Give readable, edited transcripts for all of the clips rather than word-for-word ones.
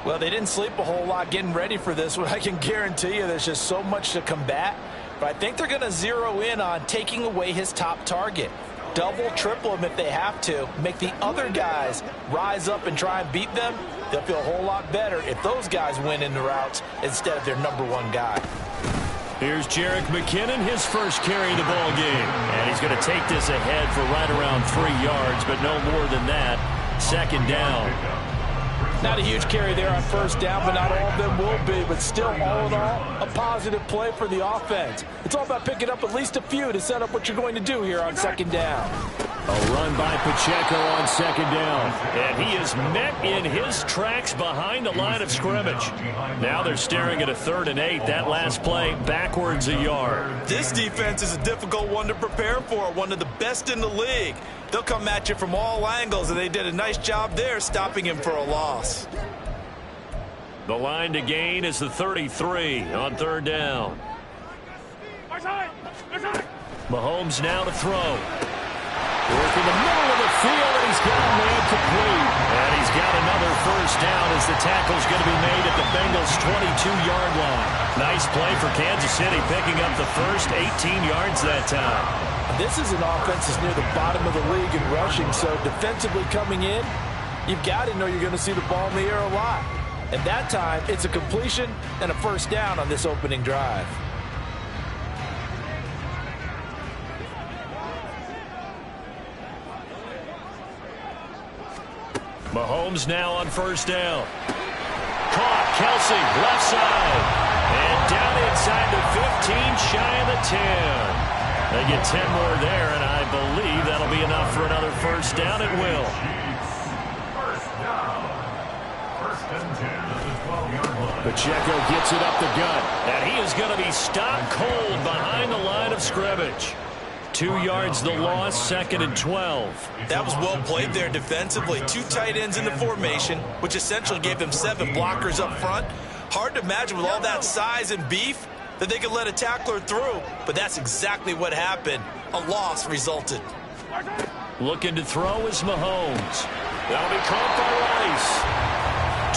Well, they didn't sleep a whole lot getting ready for this one. I can guarantee you there's just so much to combat. But I think they're going to zero in on taking away his top target. Double, triple him if they have to. Make the other guys rise up and try and beat them. They'll feel a whole lot better if those guys win in the routes instead of their #1 guy. Here's Jerick McKinnon, his first carry of the ball game. And he's going to take this ahead for right around 3 yards, but no more than that. Second down. Not a huge carry there on first down, but not all of them will be. But still, all in all, a positive play for the offense. It's all about picking up at least a few to set up what you're going to do here on second down. A run by Pacheco on second down. And he is met in his tracks behind the line of scrimmage. Now they're staring at a 3rd and 8. That last play backwards a yard. This defense is a difficult one to prepare for, one of the best in the league. They'll come at you from all angles, and they did a nice job there stopping him for a loss. The line to gain is the 33 on 3rd down. Mahomes now to throw. Working the middle of the field, and he's got a man complete. And he's got another first down as the tackle's going to be made at the Bengals' 22-yard line. Nice play for Kansas City, picking up the first 18 yards that time. This is an offense that's near the bottom of the league in rushing, so defensively coming in, you've got to know you're going to see the ball in the air a lot. And that time, it's a completion and a first down on this opening drive. Mahomes now on first down. Caught, Kelsey, left side. And down inside the 15, shy of the 10. They get 10 more there, and I believe that'll be enough for another first down. It will. Pacheco gets it up the gut, and he is going to be stopped cold behind the line of scrimmage. 2 yards the loss, 2nd and 12. That was well played there defensively. 2 tight ends in the formation, which essentially gave them 7 blockers up front. Hard to imagine with all that size and beef that they could let a tackler through, but that's exactly what happened. A loss resulted. Looking to throw is Mahomes. That'll be caught by Rice.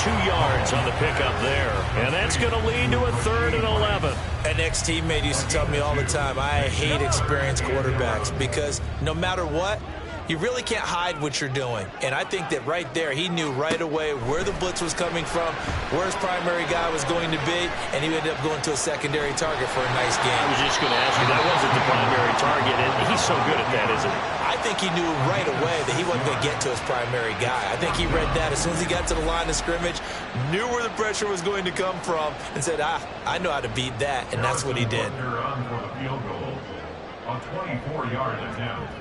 2 yards on the pickup there, and that's going to lead to a 3rd and 11. An ex-teammate used to tell me all the time, I hate experienced quarterbacks because no matter what, you really can't hide what you're doing. And I think that right there, he knew right away where the blitz was coming from, where his primary guy was going to be, and he ended up going to a secondary target for a nice game. I was just going to ask you, that wasn't the primary target, and he's so good at that, isn't he? I think he knew right away that he wasn't going to get to his primary guy. I think he read that as soon as he got to the line of scrimmage, knew where the pressure was going to come from, and said, I know how to beat that, and that's what he did. On 24-yard attempt.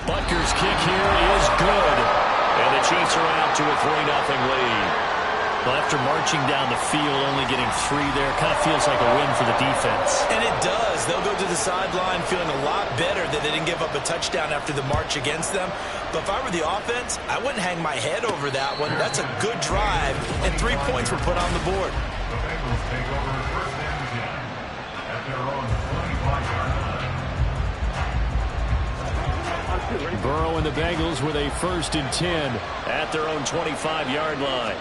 Butker's kick here is good. And the Chiefs are out to a 3-0 lead. Well, after marching down the field, only getting 3 there, kind of feels like a win for the defense. And it does. They'll go to the sideline feeling a lot better that they didn't give up a touchdown after the march against them. But if I were the offense, I wouldn't hang my head over that one. That's a good drive, and 3 points were put on the board. The Bengals take over first and 10 at their own 25-yard line. Burrow and the Bengals with a 1st and 10 at their own 25-yard line.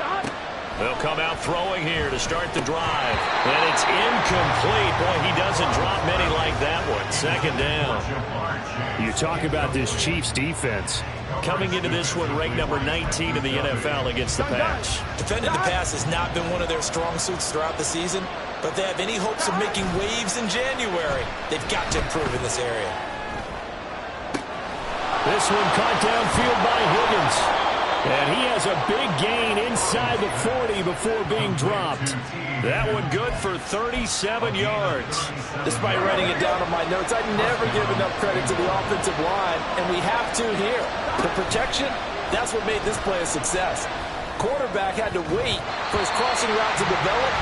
They'll come out throwing here to start the drive. And it's incomplete. Boy, he doesn't drop many like that one. 2nd down. You talk about this Chiefs defense. Coming into this one, ranked number 19 in the NFL against the pass. Defending the pass has not been one of their strong suits throughout the season, but they have any hopes of making waves in January. They've got to improve in this area. This one caught downfield by Higgins. And he has a big gain inside the 40 before being dropped. That one good for 37 yards. Despite writing it down on my notes, I never give enough credit to the offensive line, and we have to here. The protection, that's what made this play a success. Quarterback had to wait for his crossing route to develop,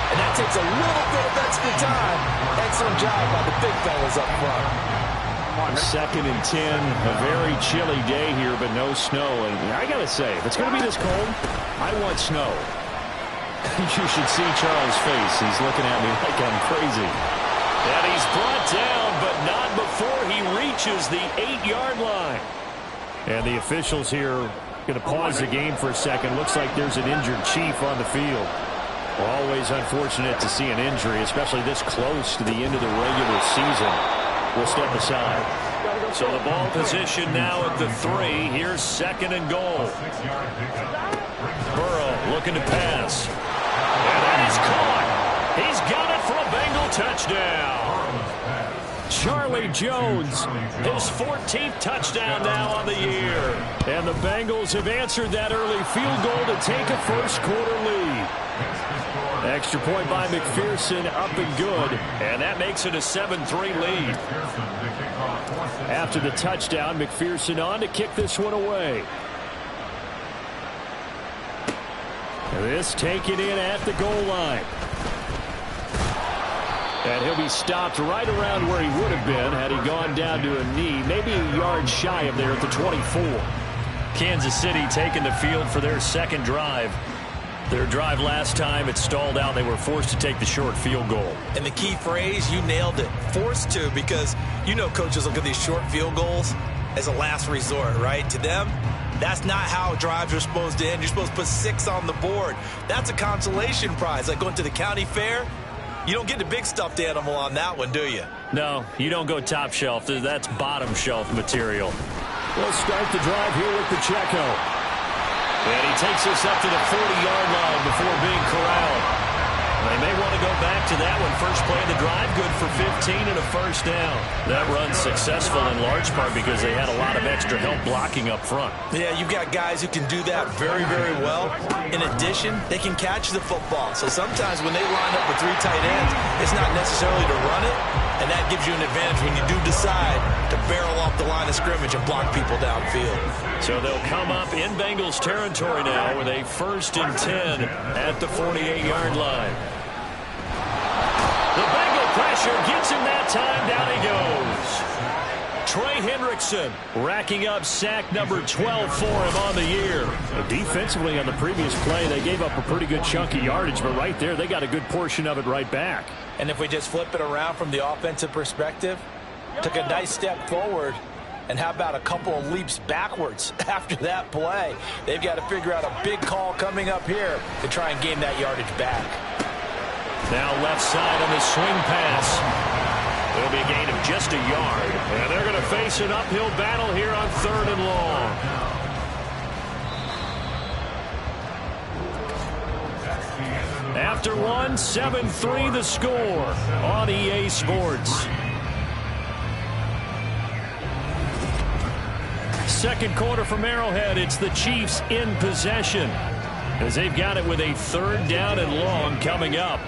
and that takes a little bit of extra time. Excellent job by the big fellas up front. 2nd and 10, a very chilly day here, but no snow. And I got to say, if it's going to be this cold, I want snow. You should see Charles' face. He's looking at me like I'm crazy. And he's brought down, but not before he reaches the 8-yard line. And the officials here Going to pause the game for a second. Looks like there's an injured Chief on the field. Always unfortunate to see an injury, especially this close to the end of the regular season. We'll step aside. So the ball position now at the 3. Here's 2nd and goal. Burrow looking to pass. And that is caught. He's got it for a Bengal touchdown. Charlie Jones, his 14th touchdown now on the year. And the Bengals have answered that early field goal to take a first-quarter lead. Extra point by McPherson, up and good. And that makes it a 7-3 lead. After the touchdown, McPherson on to kick this one away. This taken in at the goal line. And he'll be stopped right around where he would have been had he gone down to a knee, maybe a yard shy of there at the 24. Kansas City taking the field for their second drive. Their drive last time, it stalled out. They were forced to take the short field goal. And the key phrase, you nailed it, forced to, because you know coaches look at these short field goals as a last resort, right? To them, that's not how drives are supposed to end. You're supposed to put 6 on the board. That's a consolation prize, like going to the county fair. You don't get the big stuffed animal on that one, do you? No, you don't go top shelf. That's bottom shelf material. We'll start the drive here with Pacheco. And he takes us up to the 40-yard line before being corralled. They may want to go back to that one. First play of the drive, good for 15 and a first down. That run's successful in large part because they had a lot of extra help blocking up front. Yeah, you've got guys who can do that very, very well. In addition, they can catch the football. So sometimes when they line up with 3 tight ends, it's not necessarily to run it, and that gives you an advantage when you do decide to barrel off the line of scrimmage and block people downfield. So they'll come up in Bengals territory now with a 1st and 10 at the 48-yard line. The Bengal pressure gets him that time. Down he goes. Trey Hendrickson racking up sack number 12 for him on the year. Defensively on the previous play, they gave up a pretty good chunk of yardage, but right there, they got a good portion of it right back. And if we just flip it around from the offensive perspective, took a nice step forward, and how about a couple of leaps backwards after that play? They've got to figure out a big call coming up here to try and gain that yardage back. Now left side on the swing pass. There'll be a gain of just a yard. And they're going to face an uphill battle here on 3rd and long. After one, 7-3 the score on EA Sports. Second quarter from Arrowhead, it's the Chiefs in possession as they've got it with a 3rd down and long coming up.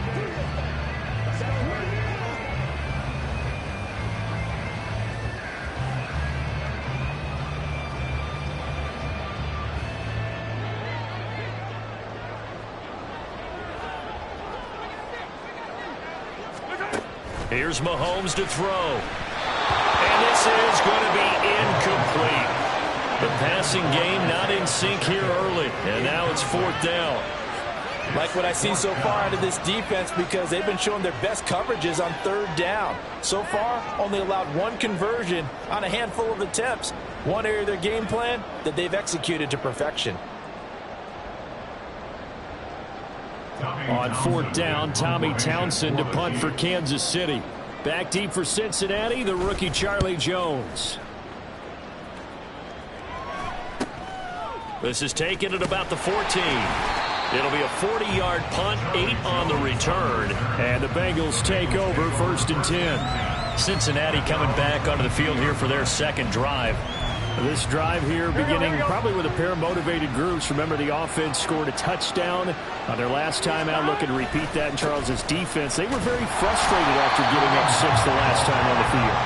Here's Mahomes to throw. And this is going to be incomplete. The passing game not in sync here early. And now it's 4th down. Like what I've seen so far out of this defense, because they've been showing their best coverages on 3rd down. So far, only allowed 1 conversion on a handful of attempts. One area of their game plan that they've executed to perfection. On 4th down, Tommy Townsend to punt for Kansas City. Back deep for Cincinnati, the rookie Charlie Jones. This is taken at about the 14. It'll be a 40-yard punt, 8 on the return. And the Bengals take over 1st and 10. Cincinnati coming back onto the field here for their second drive. This drive here beginning probably with a pair of motivated groups. Remember, the offense scored a touchdown on their last time out. Looking to repeat that in Charles's defense. They were very frustrated after giving up 6 the last time on the field.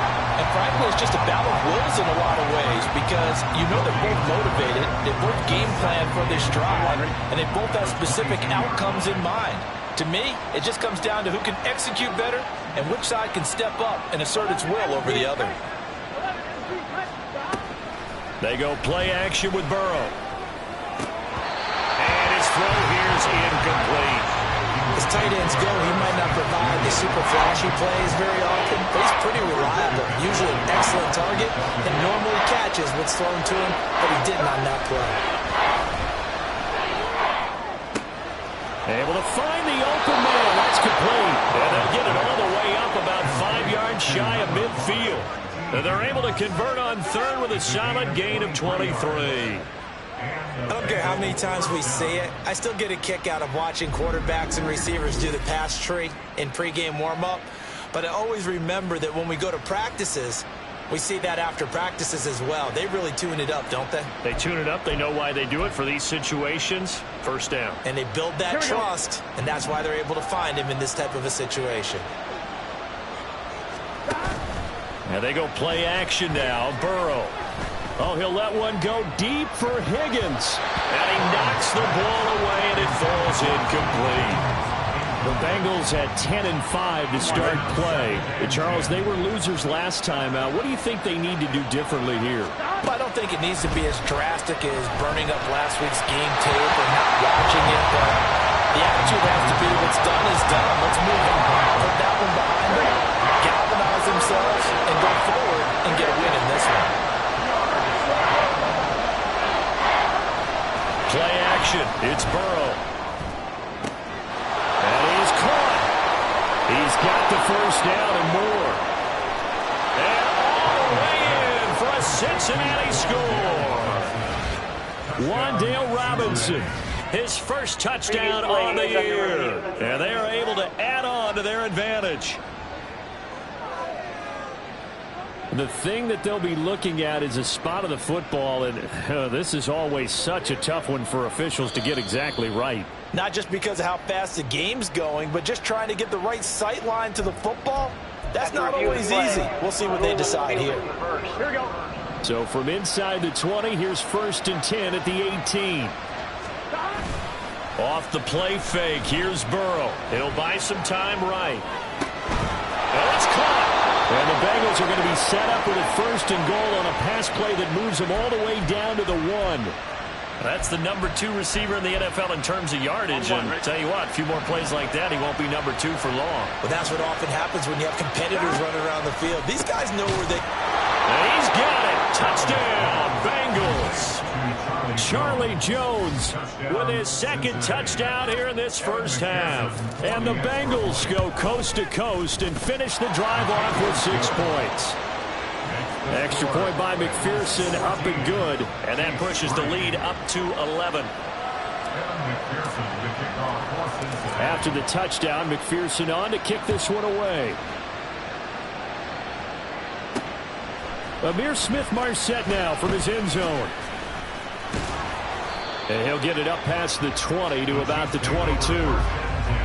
And frankly, it's just a battle of wills in a lot of ways, because you know they're both motivated. They both game plan for this drive, and they both have specific outcomes in mind. To me, it just comes down to who can execute better and which side can step up and assert its will over the other. They go play action with Burrow. And his throw here is incomplete. As tight ends go, he might not provide the super flashy plays very often, but he's pretty reliable. Usually an excellent target, and normally catches what's thrown to him, but he didn't on that play. Able to find the open man. That's complete. And they'll get it all the way up about 5 yards shy of midfield. And they're able to convert on third with a solid gain of 23. I don't care how many times we see it. I still get a kick out of watching quarterbacks and receivers do the pass tree in pregame warm-up. But I always remember that when we go to practices, we see that after practices as well. They really tune it up, don't they? They tune it up. They know why they do it for these situations. First down. And they build that trust, and that's why they're able to find him in this type of a situation. And they go play action now. Burrow. Oh, he'll let one go deep for Higgins. And he knocks the ball away, and it falls incomplete. The Bengals had 10-5 to start play. Charles, they were losers last time out. What do you think they need to do differently here? I don't think it needs to be as drastic as burning up last week's game tape or not watching it, but the attitude has to be what's done is done. Let's move on. Put that one behind them, galvanize themselves, and go forward and get a win in this one. Play action. It's Burrow. And he's caught. He's got the first down and more. And all the way in for a Cincinnati score. Wan'Dale Robinson, his first touchdown on the year. And they are able to add on to their advantage. The thing that they'll be looking at is a spot of the football, and this is always such a tough one for officials to get exactly right. Not just because of how fast the game's going, but just trying to get the right sight line to the football. That's not always easy. We'll see what they decide here. Here we go. So from inside the 20, here's 1st and 10 at the 18. Off the play fake, here's Burrow. He'll buy some time right. And it's caught. And the Bengals are going to be set up with a 1st and goal on a pass play that moves them all the way down to the 1. That's the number 2 receiver in the NFL in terms of yardage. And tell you what, a few more plays like that, he won't be number 2 for long. Well, that's what often happens when you have competitors running around the field. These guys know where they... And he's got it. Touchdown, Bengals. Charlie Jones with his 2nd touchdown here in this first half. And the Bengals go coast to coast and finish the drive off with 6 points. Extra point by McPherson, up and good. And that pushes the lead up to 11. After the touchdown, McPherson on to kick this one away. Amir Smith-Marset now from his end zone. And he'll get it up past the 20 to about the 22.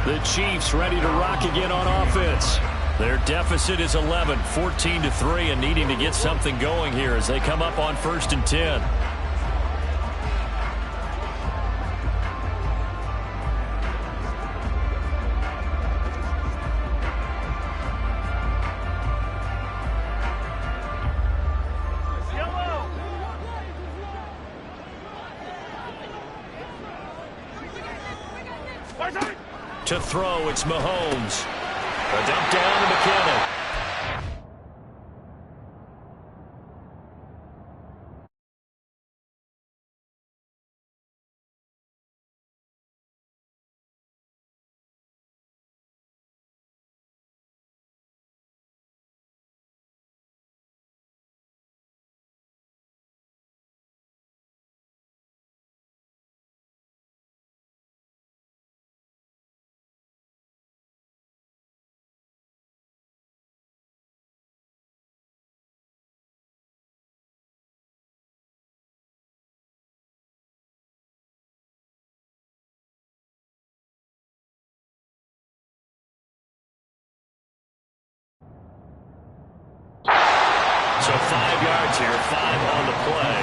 The Chiefs ready to rock again on offense. Their deficit is 11, 14-3, and needing to get something going here as they come up on 1st and 10. To throw, it's Mahomes. A dump down to McKinnon. So 5 yards here, 5 on the play.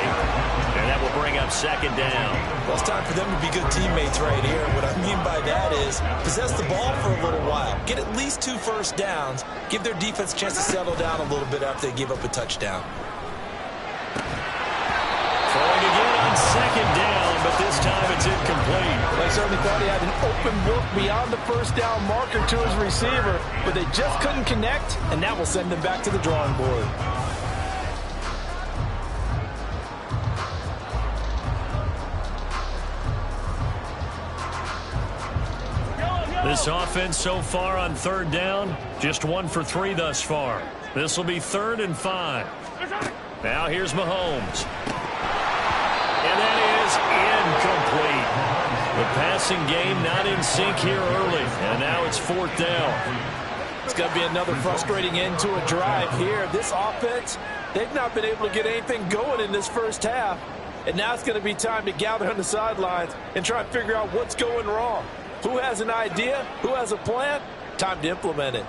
And that will bring up 2nd down. Well, it's time for them to be good teammates right here. What I mean by that is possess the ball for a little while. Get at least 2 first downs. Give their defense a chance to settle down a little bit after they give up a touchdown. Throwing again on 2nd down, but this time it's incomplete. They certainly thought he had an open look beyond the first down marker to his receiver, but they just couldn't connect, and that will send them back to the drawing board. This offense so far on third down, just 1 for 3 thus far. This will be 3rd and 5. Now here's Mahomes. And that is incomplete. The passing game not in sync here early, and now it's 4th down. It's going to be another frustrating end to a drive here. This offense, they've not been able to get anything going in this first half. And now it's going to be time to gather on the sidelines and try and figure out what's going wrong. Who has an idea? Who has a plan? Time to implement it.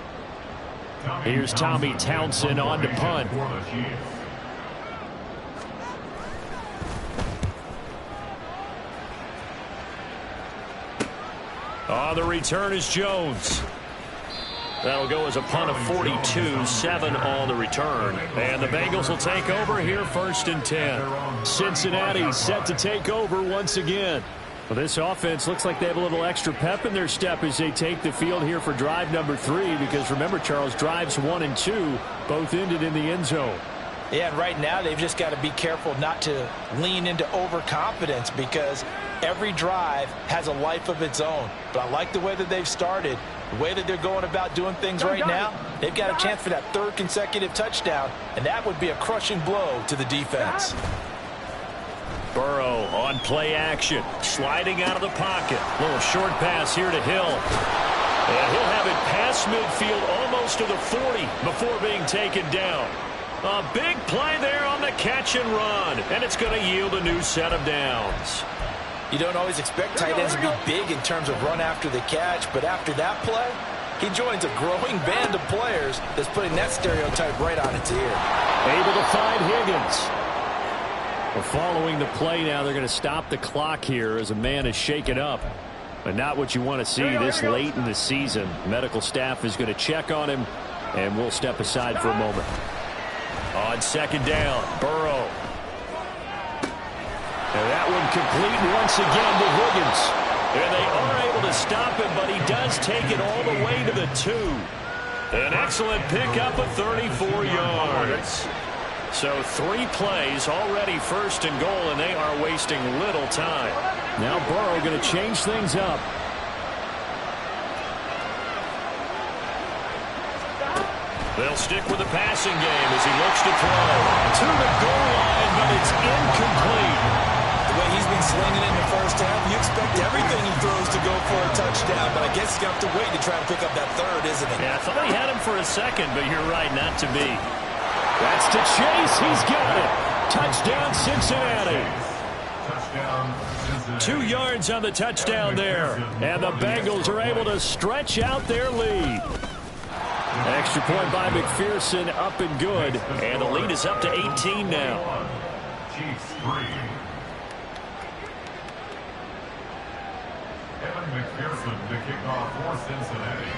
Here's Tommy Townsend on to punt. The return is Jones. That'll go as a punt of 42, 7 on the return. And the Bengals will take over here 1st and 10. Cincinnati set to take over once again. Well, this offense looks like they have a little extra pep in their step as they take the field here for drive number 3. Because remember, Charles, drives 1 and 2 both ended in the end zone. Yeah, and right now they've just got to be careful not to lean into overconfidence because every drive has a life of its own. But I like the way that they've started, the way that they're going about doing things right now. They've got a chance for that 3rd consecutive touchdown, and that would be a crushing blow to the defense. Burrow on play action, sliding out of the pocket. Little short pass here to Hill. And he'll have it past midfield almost to the 40 before being taken down. A big play there on the catch and run, and it's going to yield a new set of downs. You don't always expect tight ends to be big in terms of run after the catch, but after that play, he joins a growing band of players that's putting that stereotype right on its ear. Able to find Higgins. Well, following the play now, they're going to stop the clock here as a man is shaken up. But not what you want to see this late in the season. Medical staff is going to check on him, and we'll step aside for a moment. On 2nd down, Burrow. And that one complete once again to Higgins. And they are able to stop him, but he does take it all the way to the 2. An excellent pickup of 34 yards. So 3 plays already 1st and goal, and they are wasting little time. Now Burrow going to change things up. They'll stick with the passing game as he looks to throw. To the goal line, but it's incomplete. The way he's been slinging it in the first half, you expect everything he throws to go for a touchdown, but I guess he's going to have to wait to try and pick up that 3rd, isn't he? Yeah, I thought he had him for a second, but you're right, not to be. That's to Chase. He's got it. Touchdown, Cincinnati. 2 yards on the touchdown there. And the Bengals are able to stretch out their lead. Extra point by McPherson, up and good. And the lead is up to 18 now. Chiefs 3. Evan McPherson to kick off for Cincinnati.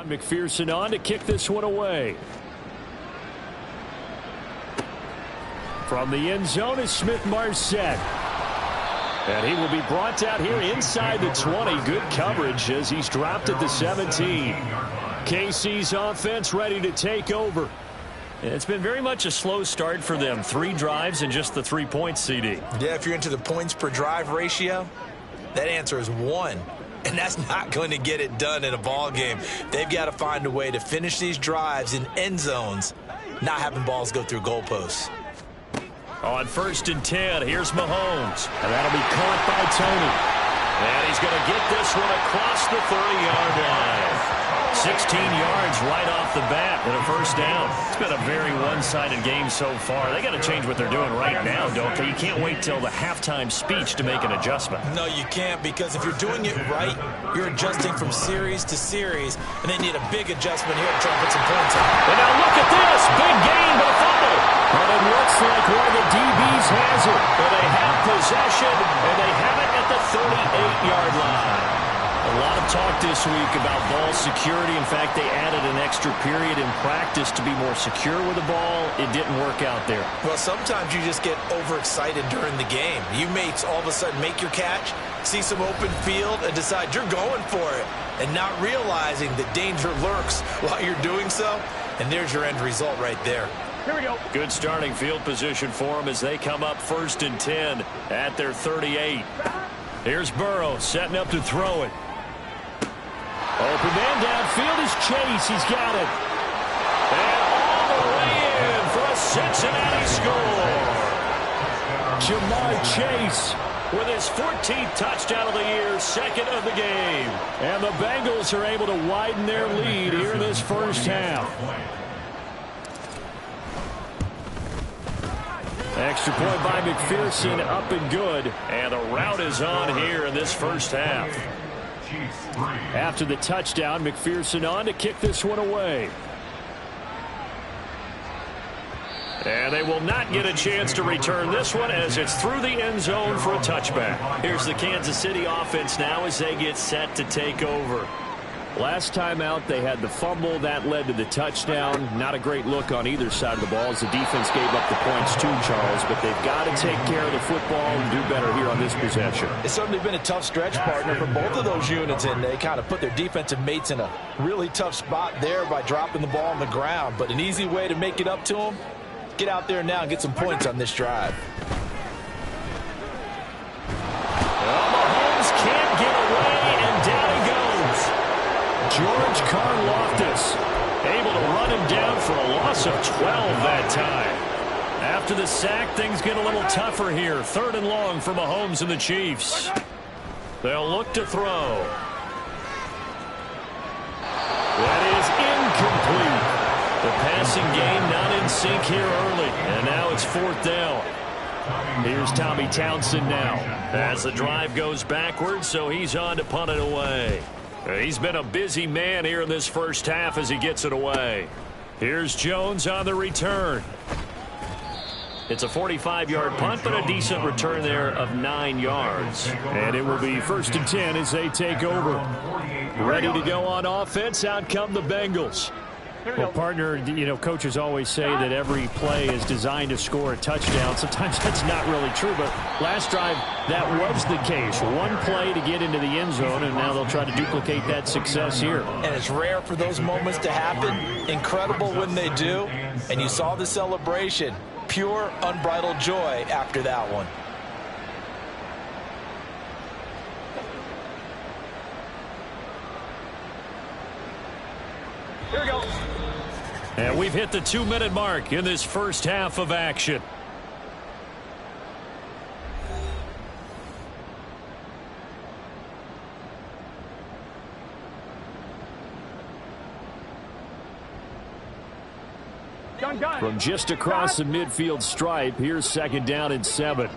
McPherson on to kick this one away. From the end zone is Smith-Marsette. And he will be brought out here inside the 20. Good coverage as he's dropped at the 17. KC's offense ready to take over. It's been very much a slow start for them. 3 drives and just the 3 points, CD. Yeah, if you're into the points per drive ratio, that answer is 1. And that's not going to get it done in a ball game. They've got to find a way to finish these drives in end zones, not having balls go through goalposts. On 1st and 10, here's Mahomes. And that'll be caught by Tony. And he's going to get this one across the 30-yard line. 16 yards right off the bat and a first down. It's been a very one-sided game so far. They got to change what they're doing right now, don't they? You can't wait till the halftime speech to make an adjustment. No, you can't, because if you're doing it right, you're adjusting from series to series, and they need a big adjustment here to try and put some points on. And now look at this. Big gain, but a fumble. And it looks like one of the DBs has it. But they have possession, and they have it at the 38-yard line. A lot of talk this week about ball security. In fact, they added an extra period in practice to be more secure with the ball. It didn't work out there. Well, sometimes you just get overexcited during the game. You may all of a sudden make your catch, see some open field, and decide you're going for it, and not realizing that danger lurks while you're doing so. And there's your end result right there. Here we go. Good starting field position for them as they come up 1st and 10 at their 38. Here's Burrow setting up to throw it. Open man downfield is Chase. He's got it. And all the way in for a Cincinnati score. Ja'Marr Chase with his 14th touchdown of the year, 2nd of the game. And the Bengals are able to widen their lead here in this first half. Extra point by McPherson, up and good. And the route is on here in this first half. After the touchdown, McPherson on to kick this one away. And they will not get a chance to return this one as it's through the end zone for a touchback. Here's the Kansas City offense now as they get set to take over. Last time out, they had the fumble. That led to the touchdown. Not a great look on either side of the ball as the defense gave up the points too, Charles. But they've got to take care of the football and do better here on this possession. It's certainly been a tough stretch, partner, for both of those units, and they kind of put their defensive mates in a really tough spot there by dropping the ball on the ground. But an easy way to make it up to them, get out there now and get some points on this drive. Well, Mahomes can't get away, and down he goes. George Karlaftis able to run him down for a loss of 12 that time. After the sack, things get a little tougher here. 3rd and long for Mahomes and the Chiefs. They'll look to throw. That is incomplete. The passing game not in sync here early. And now it's 4th down. Here's Tommy Townsend now. As the drive goes backwards, so he's on to punt it away. He's been a busy man here in this first half as he gets it away. Here's Jones on the return. It's a 45-yard punt, but a decent return there of 9 yards. And it will be 1st and 10 as they take over. Ready to go on offense. Out come the Bengals. Well, partner, you know, coaches always say that every play is designed to score a touchdown. Sometimes that's not really true, but last drive, that was the case. One play to get into the end zone, and now they'll try to duplicate that success here. And it's rare for those moments to happen. Incredible when they do. And you saw the celebration. Pure, unbridled joy after that one. Here we go. And we've hit the 2-minute mark in this first half of action. From just across the midfield stripe, here's 2nd down and 7.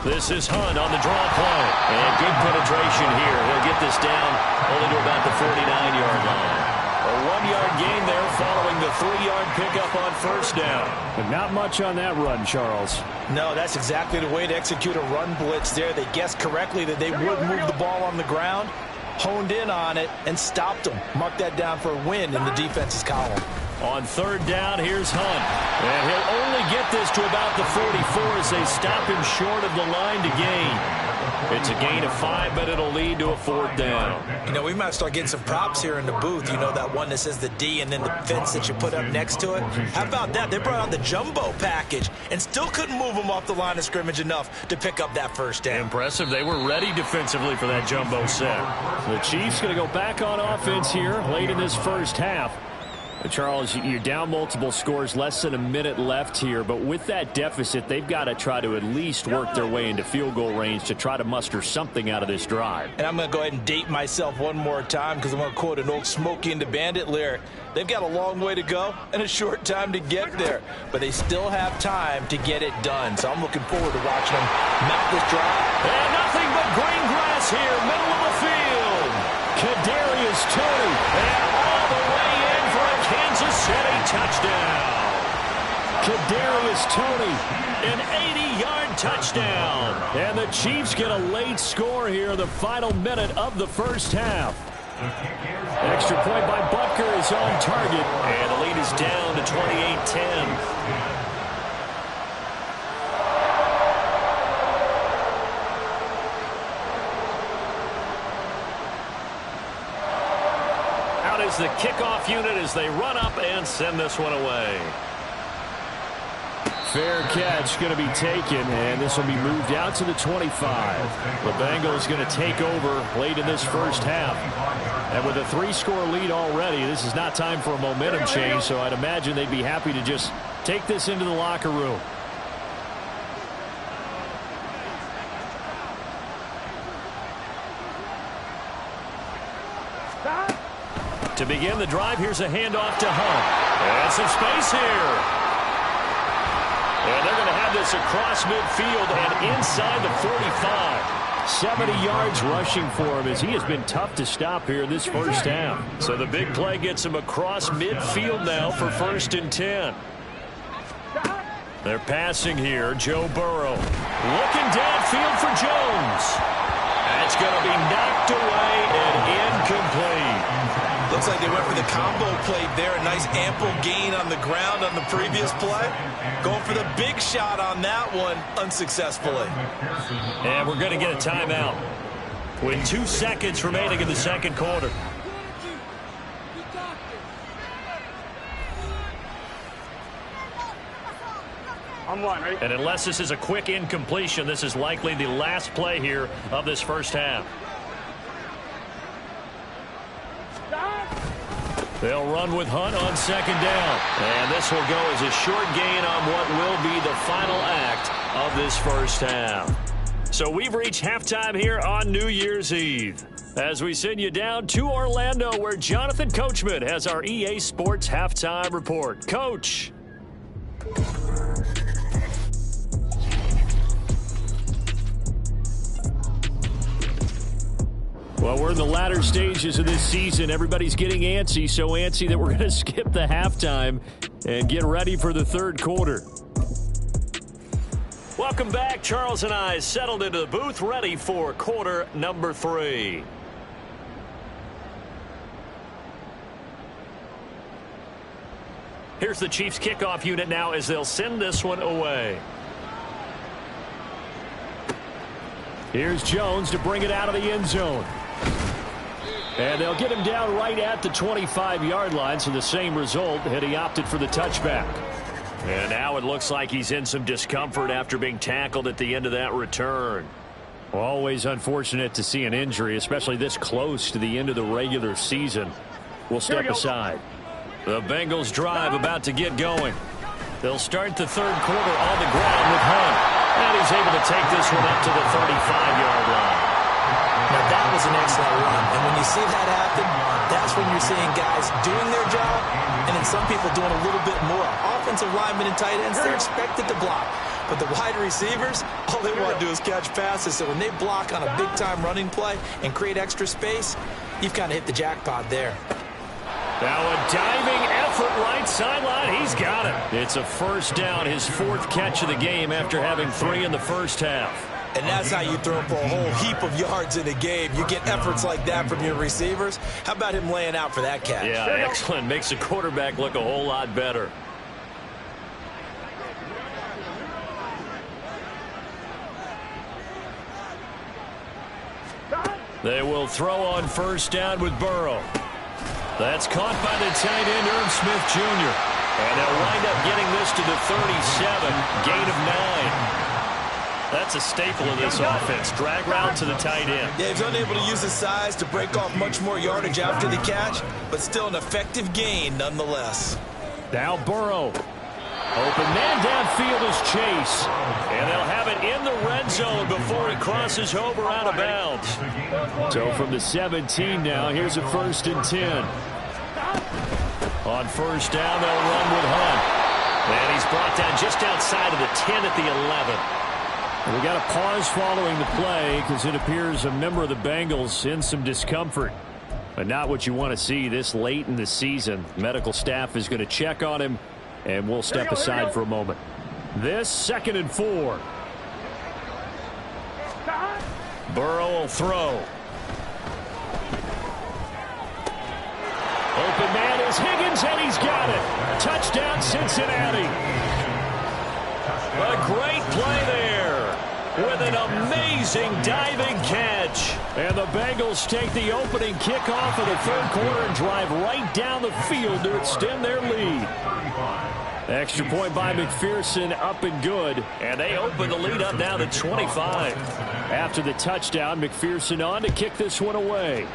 This is Hunt on the draw play. And good penetration here. He'll get this down only to about the 49-yard line. A 1-yard gain there following the 3-yard pickup on 1st down. But not much on that run, Charles. No, that's exactly the way to execute a run blitz there. They guessed correctly that they would move the ball on the ground, honed in on it and stopped them. Mark that down for a win in the defense's column. On third down, here's Hunt. And he'll only get this to about the 44 as they stop him short of the line to gain. It's a gain of 5, but it'll lead to a 4th down. You know, we might start getting some props here in the booth. You know, that one that says the D and then the fence that you put up next to it. How about that? They brought out the jumbo package and still couldn't move them off the line of scrimmage enough to pick up that first down. Impressive. They were ready defensively for that jumbo set. The Chiefs going to go back on offense here late in this first half. Charles, you're down multiple scores, less than a minute left here, but with that deficit, they've got to try to at least work their way into field goal range to try to muster something out of this drive. And I'm going to go ahead and date myself one more time because I'm going to quote an old Smokey and the Bandit lyric. They've got a long way to go and a short time to get there, but they still have time to get it done. So I'm looking forward to watching them mount this drive. And nothing but green grass here, middle of the field. Kadarius Toney, and all the way in for a Kansas City touchdown. Kadarius Toney, an 80-yard touchdown. And the Chiefs get a late score here in the final minute of the first half. Extra point by Butker is on target. And the lead is down to 28-10. Is the kickoff unit as they run up and send this one away. Fair catch going to be taken, and this will be moved out to the 25. The Bengals going to take over late in this first half. And with a 3-score lead already, this is not time for a momentum change, so I'd imagine they'd be happy to just take this into the locker room. To begin the drive, here's a handoff to Hunt. And some space here. And they're going to have this across midfield and inside the 45. 70 yards rushing for him as he has been tough to stop here in this first half. So the big play gets him across midfield now for 1st and 10. They're passing here. Joe Burrow looking downfield for Jones. That's going to be knocked away and incomplete. Looks like they went for the combo play there. A nice ample gain on the ground on the previous play. Going for the big shot on that one unsuccessfully. And we're going to get a timeout with 2 seconds remaining in the second quarter. And unless this is a quick incompletion, this is likely the last play here of this first half. They'll run with Hunt on 2nd down. And this will go as a short gain on what will be the final act of this first half. So we've reached halftime here on New Year's Eve, as we send you down to Orlando, where Jonathan Coachman has our EA Sports Halftime Report. Coach. Well, we're in the latter stages of this season. Everybody's getting antsy, so antsy that we're going to skip the halftime and get ready for the third quarter. Welcome back. Charles and I settled into the booth, ready for quarter number 3. Here's the Chiefs kickoff unit now as they'll send this one away. Here's Jones to bring it out of the end zone. And they'll get him down right at the 25-yard line, so the same result had he opted for the touchback. And now it looks like he's in some discomfort after being tackled at the end of that return. Always unfortunate to see an injury, especially this close to the end of the regular season. We'll step aside. The Bengals drive about to get going. They'll start the third quarter on the ground with Hunt. And he's able to take this one up to the 35-yard line. Now, that was an excellent run. And when you see that happen, that's when you're seeing guys doing their job and then some people doing a little bit more. Offensive linemen and tight ends, they're expected to block. But the wide receivers, all they want to do is catch passes. So when they block on a big-time running play and create extra space, you've kind of hit the jackpot there. Now a diving effort right sideline. He's got it. It's a first down, his 4th catch of the game after having 3 in the first half. And that's how you throw for a whole heap of yards in a game. You get efforts like that from your receivers. How about him laying out for that catch? Yeah, excellent. Makes the quarterback look a whole lot better. They will throw on first down with Burrow. That's caught by the tight end, Irv Smith Jr. And they'll wind up getting this to the 37, gain of 9. That's a staple of this offense. Drag route to the tight end. Yeah, he's unable to use his size to break off much more yardage after the catch, but still an effective gain nonetheless. Now Burrow. Open man downfield is Chase. And they'll have it in the red zone before he crosses over out of bounds. So from the 17 now, here's a 1st and 10. On first down, they'll run with Hunt. And he's brought down just outside of the 10 at the 11. We got a pause following the play because it appears a member of the Bengals in some discomfort. But not what you want to see this late in the season. Medical staff is going to check on him, and we'll step aside for a moment. This 2nd and 4. Burrow will throw. Open man is Higgins, and he's got it. Touchdown, Cincinnati. A great play there with an amazing diving catch. And the Bengals take the opening kickoff of the 3rd quarter and drive right down the field to extend their lead. Extra point by McPherson, up and good. And they open the lead up now to 25. After the touchdown, McPherson on to kick this one away.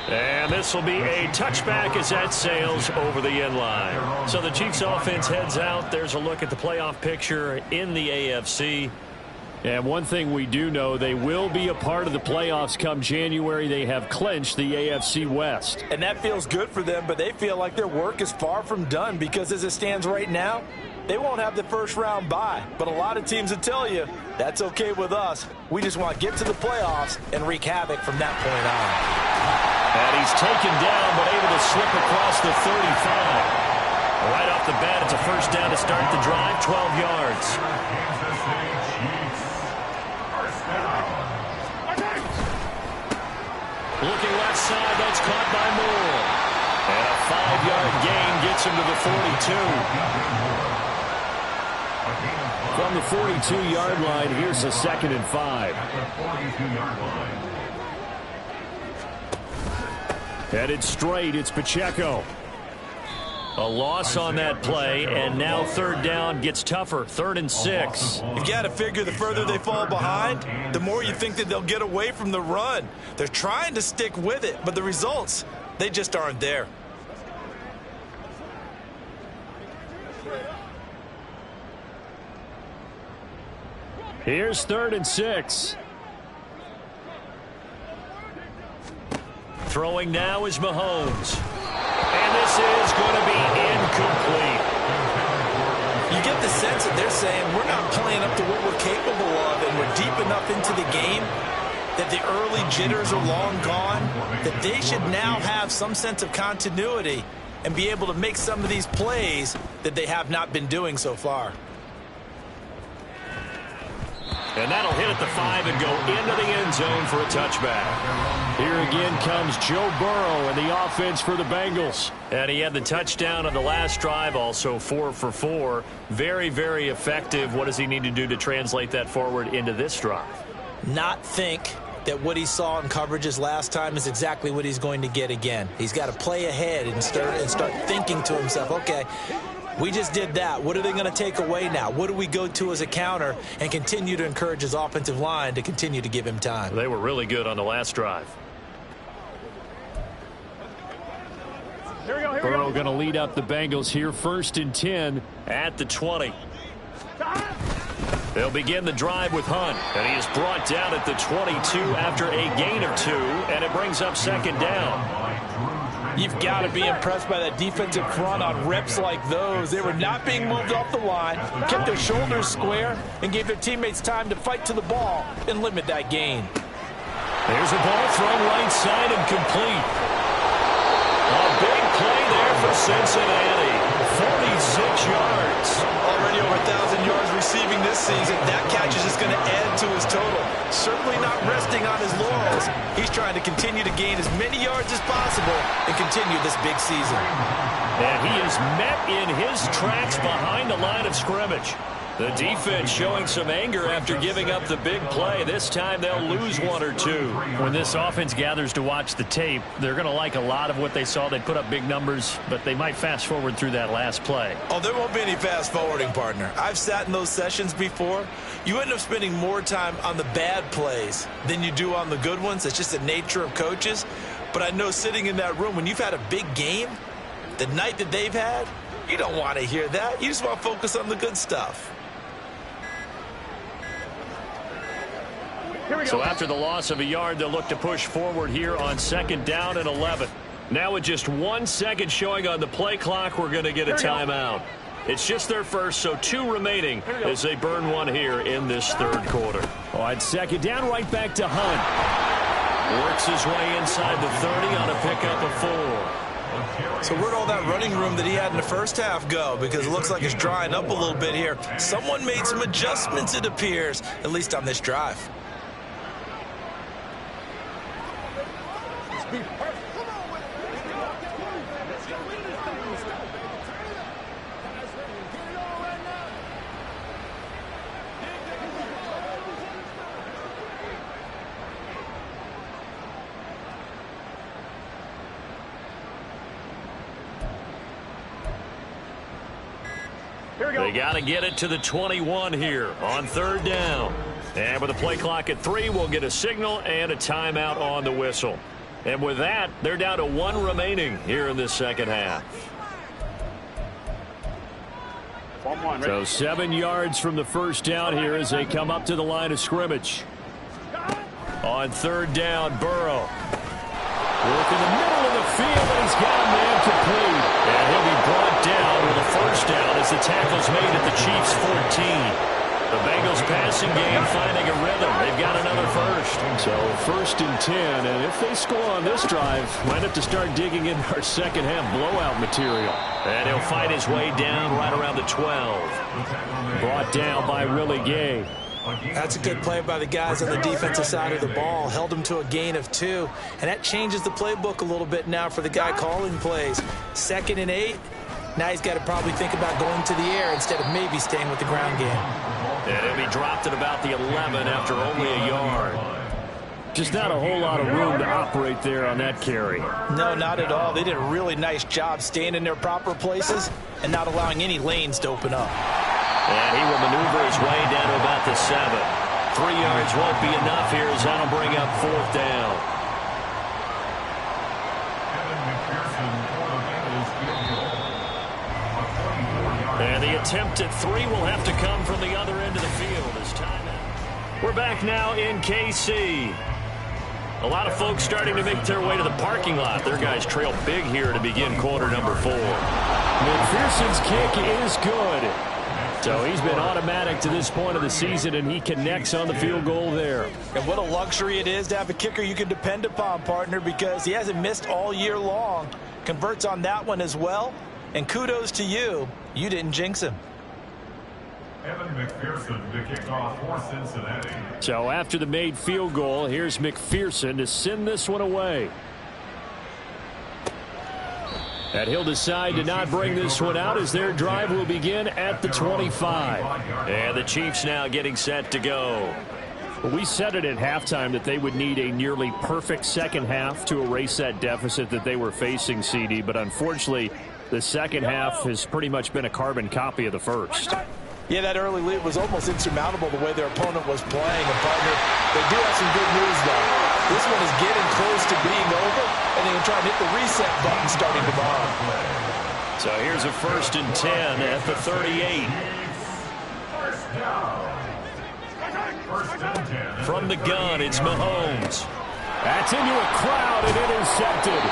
And this will be a touchback as that sails over the end line. So the Chiefs offense heads out. There's a look at the playoff picture in the AFC. And one thing we do know, they will be a part of the playoffs come January. They have clinched the AFC West. And that feels good for them, but they feel like their work is far from done because as it stands right now, they won't have the first round bye. But a lot of teams would tell you, that's okay with us. We just want to get to the playoffs and wreak havoc from that point on. And he's taken down, but able to slip across the 35. Right off the bat, it's a first down to start the drive, 12 yards. Looking left side, that's caught by Moore. And a 5-yard gain gets him to the 42. From the 42-yard line, here's a 2nd and 5. Headed straight, it's Pacheco. A loss on that play, and now 3rd down gets tougher. 3rd and 6. You've got to figure the further they fall behind, the more you think that they'll get away from the run. They're trying to stick with it, but the results, they just aren't there. Here's 3rd and 6. Throwing now is Mahomes. And this is going to be incomplete. You get the sense that they're saying we're not playing up to what we're capable of, and we're deep enough into the game that the early jitters are long gone, that they should now have some sense of continuity and be able to make some of these plays that they have not been doing so far. And that'll hit at the 5 and go into the end zone for a touchback. Here again comes Joe Burrow and the offense for the Bengals. And he had the touchdown on the last drive, also 4 for 4. Very, very effective. What does he need to do to translate that forward into this drive? Not think that what he saw in coverages last time is exactly what he's going to get again. He's got to play ahead and start thinking to himself, okay, we just did that. What are they going to take away now? What do we go to as a counter, and continue to encourage his offensive line to continue to give him time? They were really good on the last drive. Burrow going to lead up the Bengals here, 1st and 10 at the 20. They'll begin the drive with Hunt, and he is brought down at the 22 after a gain of 2, and it brings up 2nd down. You've got to be impressed by that defensive front on reps like those. They were not being moved off the line, kept their shoulders square, and gave their teammates time to fight to the ball and limit that gain. There's a ball thrown right side and complete. A big play there for Cincinnati. 46 yards. Already over 1,000 yards receiving this season. certainly not resting on his laurels. He's trying to continue to gain as many yards as possible and continue this big season. And he is met in his tracks behind the line of scrimmage. The defense showing some anger after giving up the big play. This time they'll lose one or two. When this offense gathers to watch the tape, they're going to like a lot of what they saw. They put up big numbers, but they might fast forward through that last play. Oh, there won't be any fast forwarding, partner. I've sat in those sessions before. You end up spending more time on the bad plays than you do on the good ones. It's just the nature of coaches. But I know sitting in that room, when you've had a big game, the night that they've had, you don't want to hear that. You just want to focus on the good stuff. So after the loss of a yard, they'll look to push forward here on 2nd down and 11. Now with just 1 second showing on the play clock, we're going to get a timeout. It's just their first, so 2 remaining as they burn one here in this 3rd quarter. On 2nd down, right back to Hunt. Works his way inside the 30 on a pickup of 4. So where'd all that running room that he had in the first half go? Because it looks like it's drying up a little bit here. Someone made some adjustments, it appears, at least on this drive. They got to get it to the 21 here on 3rd down. And with the play clock at 3, we'll get a signal and a timeout on the whistle. And with that, they're down to 1 remaining here in this 2nd half. So 7 yards from the first down here as they come up to the line of scrimmage. On 3rd down, Burrow. Work in the middle of the field, and he's got a man complete. And he'll be brought down with a first down as the tackle's made at the Chiefs' 14. The Bengals passing game finding a rhythm. They've got another first. So 1st and 10, and if they score on this drive, might have to start digging in our 2nd half blowout material. And he'll fight his way down right around the 12. Brought down by Willie Gay. That's a good play by the guys on the defensive side of the ball. Held them to a gain of 2. And that changes the playbook a little bit now for the guy calling plays. 2nd and 8. Now he's got to probably think about going to the air instead of maybe staying with the ground game. And he'll be dropped at about the 11 after only a yard. Just not a whole lot of room to operate there on that carry. No, not at all. They did a really nice job staying in their proper places and not allowing any lanes to open up. And he will maneuver his way down to about the 7. 3 yards won't be enough here as that'll bring up 4th down. And the attempt at 3 will have to come from the other end of the field as timeout. We're back now in KC. A lot of folks starting to make their way to the parking lot. Their guys trail big here to begin quarter number 4. McPherson's kick is good. So he's been automatic to this point of the season, and he connects on the field goal there. And what a luxury it is to have a kicker you can depend upon, partner, because he hasn't missed all year long. Converts on that one as well. And kudos to you. You didn't jinx him. Evan McPherson to kick off for Cincinnati. So after the made field goal, here's McPherson to send this one away. And he'll decide to not bring this one out as their drive will begin at the 25. And the Chiefs now getting set to go. Well, we said it at halftime that they would need a nearly perfect 2nd half to erase that deficit that they were facing, CD. But unfortunately, the 2nd half has pretty much been a carbon copy of the first. Yeah, that early lead was almost insurmountable the way their opponent was playing. And, partner, they do have some good news, though. This one is getting close to being over, and they can try and hit the reset button starting tomorrow. So here's a 1st and 10 at the 38. From the gun, it's Mahomes. That's into a crowd and intercepted.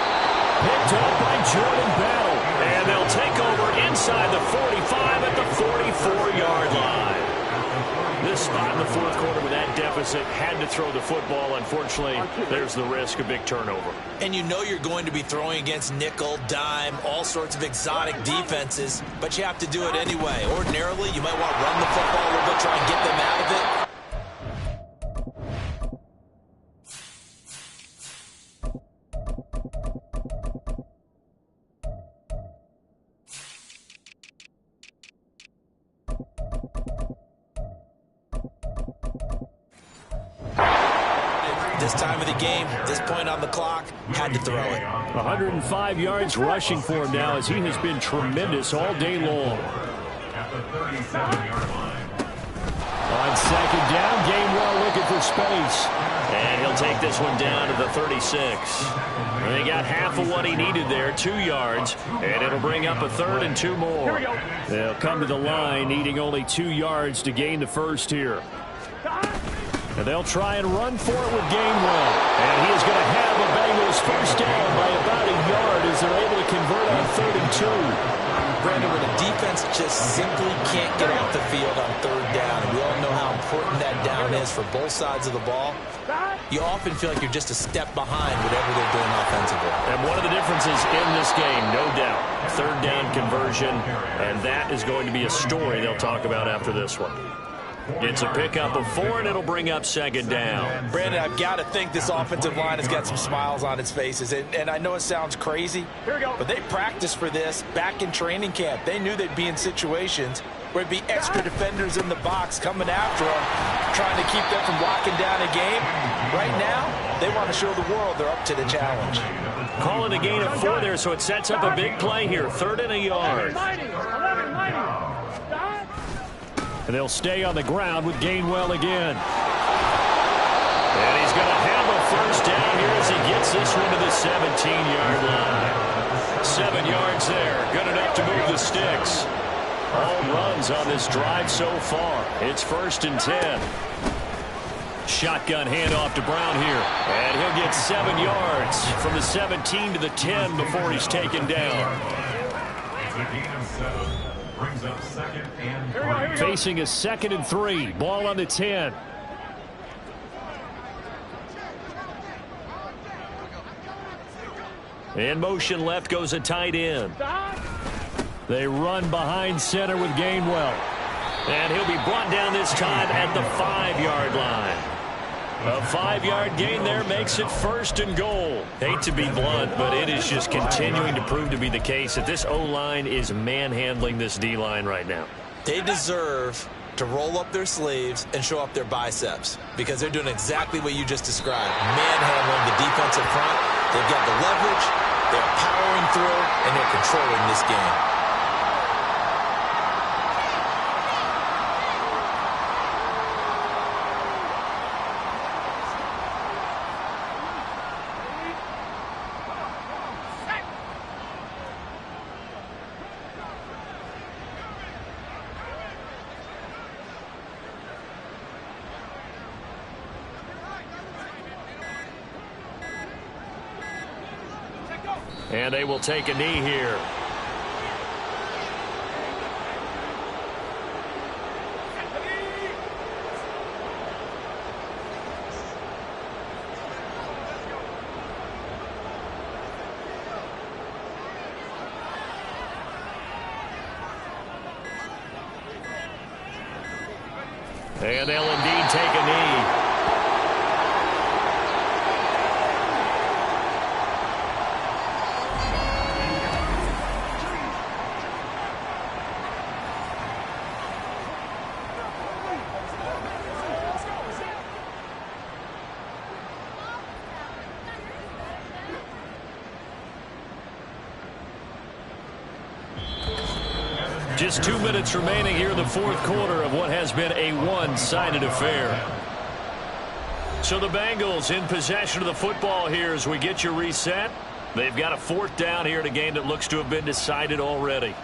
Picked up by Jordan Battle. And they'll take over inside the 45 at the 44-yard line. This spot in the 4th quarter with that deficit had to throw the football. Unfortunately, there's the risk of big turnover. And you know you're going to be throwing against nickel, dime, all sorts of exotic defenses, but you have to do it anyway. Ordinarily, you might want to run the football a little bit, try and get them out of it. this time of the game, this point on the clock, had to throw it. 105 yards rushing for him now as he has been tremendous all day long. At the 37-yard line. On second down, Gainwell looking for space. And he'll take this one down to the 36. And he got half of what he needed there, 2 yards, and it'll bring up a 3rd and 2 more. They'll come to the line needing only 2 yards to gain the first here. And they'll try and run for it with Gainwell. And he is going to have the Bengals first down by about a yard as they're able to convert on 3rd and 2. Brandon, when a defense just simply can't get off the field on 3rd down, and we all know how important that down is for both sides of the ball, you often feel like you're just a step behind whatever they're doing offensively. And one of the differences in this game, no doubt, 3rd down conversion, and that is going to be a story they'll talk about after this one. It's a pickup of 4, and it'll bring up 2nd down. Brandon, I've got to think this offensive line has got some smiles on its faces. And I know it sounds crazy, but they practiced for this back in training camp. They knew they'd be in situations where it'd be extra defenders in the box coming after them, trying to keep them from locking down a game. Right now, they want to show the world they're up to the challenge. Calling a gain of 4 there, so it sets up a big play here. 3rd and a yard. And they'll stay on the ground with Gainwell again. And he's going to have a first down here as he gets this one to the 17-yard line. 7 yards there. Good enough to move the sticks. All runs on this drive so far. It's 1st and 10. Shotgun handoff to Brown here. And he'll get 7 yards from the 17 to the 10 before he's taken down. It's a gain of 7. Brings up 2nd and 3. Facing a 2nd and 3. Ball on the 10. In motion left goes a tight end. They run behind center with Gainwell. And he'll be brought down this time at the 5-yard line. A 5-yard gain there makes it 1st and goal. Hate to be blunt, but it is just continuing to prove to be the case that this O-line is manhandling this D-line right now. They deserve to roll up their sleeves and show up their biceps because they're doing exactly what you just described. Manhandling the defensive front. They've got the leverage, they're powering through, and they're controlling this game. And they will take a knee here. And they'll indeed take a knee. Just 2 minutes remaining here in the 4th quarter of what has been a one-sided affair. So the Bengals in possession of the football here as we get you reset. They've got a 4th down here in a game that looks to have been decided already.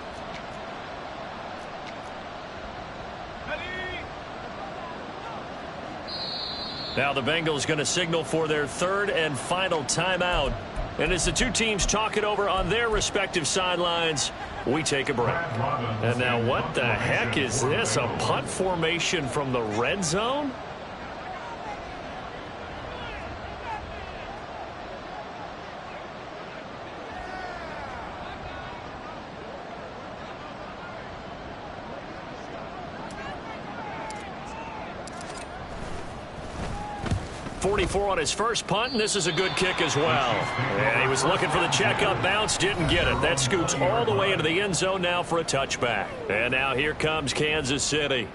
Now the Bengals going to signal for their 3rd and final timeout. And as the two teams talk it over on their respective sidelines, we take a break. And now what the heck is this? A punt formation from the red zone? .44 on his first punt, and this is a good kick as well. And he was looking for the checkup bounce, didn't get it. That scoots all the way into the end zone now for a touchback. And now here comes Kansas City.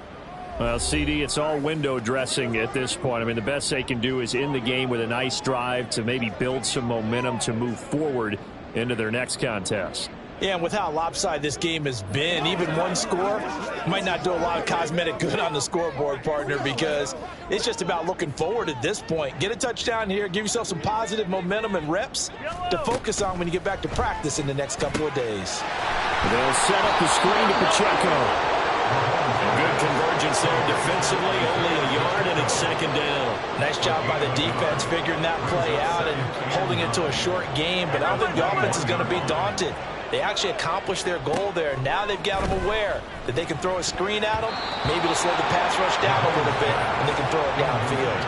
Well, CD, it's all window dressing at this point. I mean, the best they can do is end the game with a nice drive to maybe build some momentum to move forward into their next contest. Yeah, and with how lopsided this game has been, even one score might not do a lot of cosmetic good on the scoreboard, partner, because it's just about looking forward at this point. Get a touchdown here, give yourself some positive momentum and reps to focus on when you get back to practice in the next couple of days. They'll set up the screen to Pacheco. Good convergence there defensively, only a yard, and it's second down. Nice job by the defense figuring that play out and holding it to a short game, but I don't think the offense is going to be daunted. They actually accomplished their goal there. Now they've got them aware that they can throw a screen at them, maybe to slow the pass rush down a little bit, and they can throw it downfield.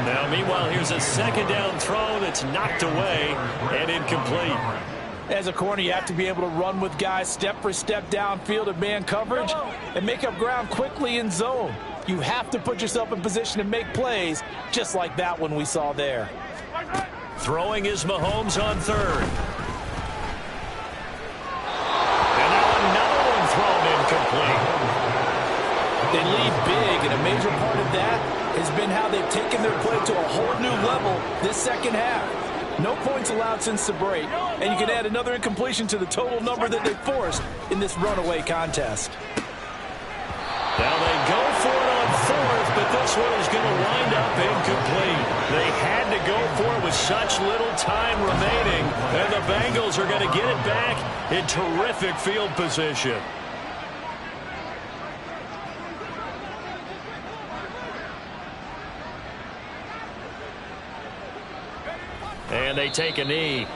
Now, meanwhile, here's a second down throw that's knocked away and incomplete. As a corner, you have to be able to run with guys step for step downfield in man coverage and make up ground quickly in zone. You have to put yourself in position to make plays, just like that one we saw there. Throwing is Mahomes on third. And now another one thrown incomplete. They lead big, and a major part of that has been how they've taken their play to a whole new level this second half. No points allowed since the break, and you can add another incompletion to the total number that they forced in this runaway contest. Now they go for it on fourth, but this one is going to wind up incomplete. They had to go for it with such little time remaining, and the Bengals are going to get it back in terrific field position. And they take a knee.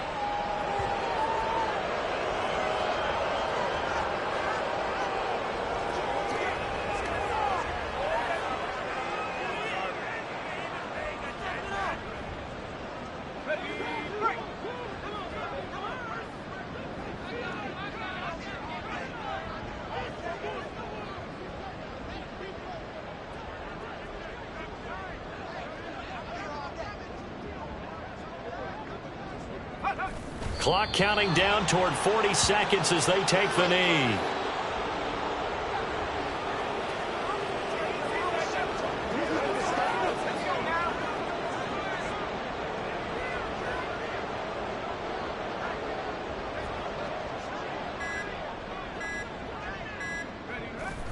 Clock counting down toward 40 seconds as they take the knee.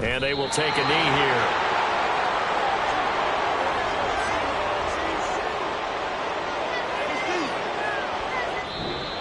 And they will take a knee here.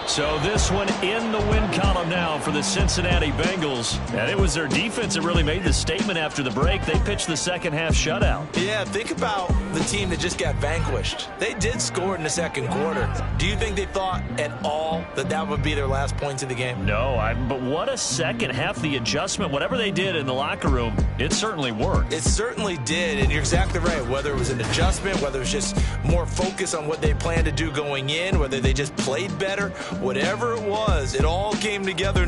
So this one in the win column now for the Cincinnati Bengals. And it was their defense that really made the statement after the break. They pitched the second half shutout. Yeah, think about the team that just got vanquished. They did score in the second quarter. Do you think they thought at all that that would be their last points of the game? No, but what a second half. The adjustment, whatever they did in the locker room, it certainly worked. It certainly did, and you're exactly right. Whether it was an adjustment, whether it was just more focus on what they planned to do going in, whether they just played better, whatever it was, it all came together.